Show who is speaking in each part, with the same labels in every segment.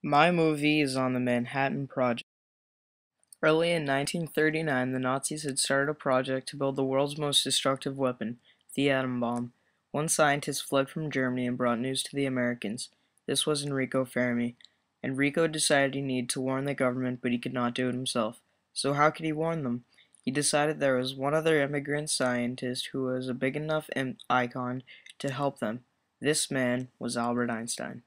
Speaker 1: My movie is on the Manhattan Project. Early in 1939, the Nazis had started a project to build the world's most destructive weapon, the atom bomb. One scientist fled from Germany and brought news to the Americans. This was Enrico Fermi. Enrico decided he needed to warn the government, but he could not do it himself. So how could he warn them? He decided there was one other immigrant scientist who was a big enough icon to help them. This man was Albert Einstein.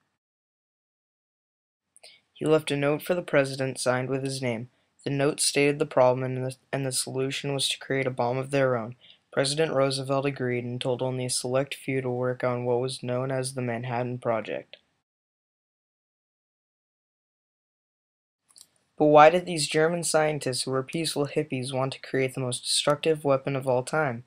Speaker 1: He left a note for the president signed with his name. The note stated the problem and the solution was to create a bomb of their own. President Roosevelt agreed and told only a select few to work on what was known as the Manhattan Project. But why did these German scientists who were peaceful hippies want to create the most destructive weapon of all time?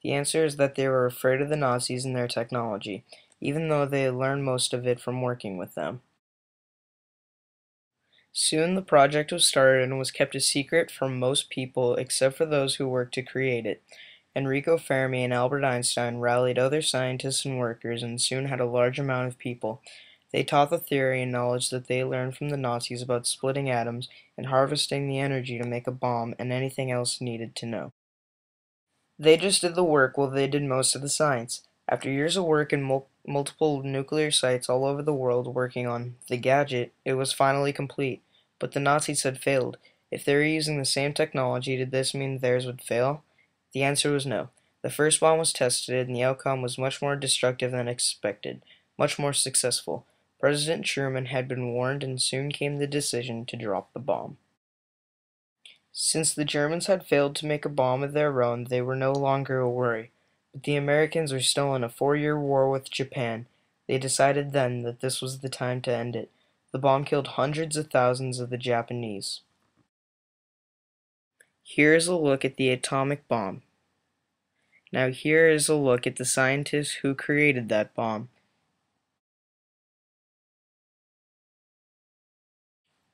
Speaker 1: The answer is that they were afraid of the Nazis and their technology, even though they had learned most of it from working with them. Soon the project was started and was kept a secret from most people except for those who worked to create it. Enrico Fermi and Albert Einstein rallied other scientists and workers and soon had a large amount of people. They taught the theory and knowledge that they learned from the Nazis about splitting atoms and harvesting the energy to make a bomb and anything else needed to know. They just did the work while they did most of the science. After years of work in multiple nuclear sites all over the world working on the gadget, it was finally complete. But the Nazis had failed. If they were using the same technology, did this mean theirs would fail? The answer was no. The first bomb was tested, and the outcome was much more destructive than expected, much more successful. President Truman had been warned, and soon came the decision to drop the bomb. Since the Germans had failed to make a bomb of their own, they were no longer a worry. But the Americans were still in a 4-year war with Japan. They decided then that this was the time to end it. The bomb killed hundreds of thousands of the Japanese. Here is a look at the atomic bomb. Now here is a look at the scientists who created that bomb.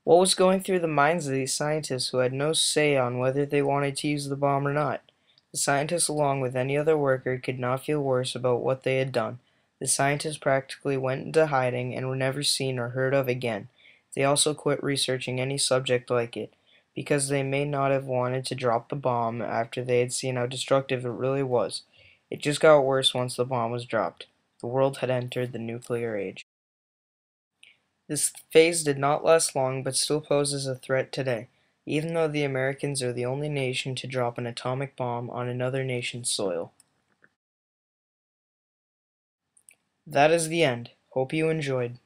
Speaker 1: What was going through the minds of these scientists who had no say on whether they wanted to use the bomb or not? The scientists, along with any other worker, could not feel worse about what they had done. The scientists practically went into hiding and were never seen or heard of again. They also quit researching any subject like it, because they may not have wanted to drop the bomb after they had seen how destructive it really was. It just got worse once the bomb was dropped. The world had entered the nuclear age. This phase did not last long, but still poses a threat today, even though the Americans are the only nation to drop an atomic bomb on another nation's soil. That is the end. Hope you enjoyed.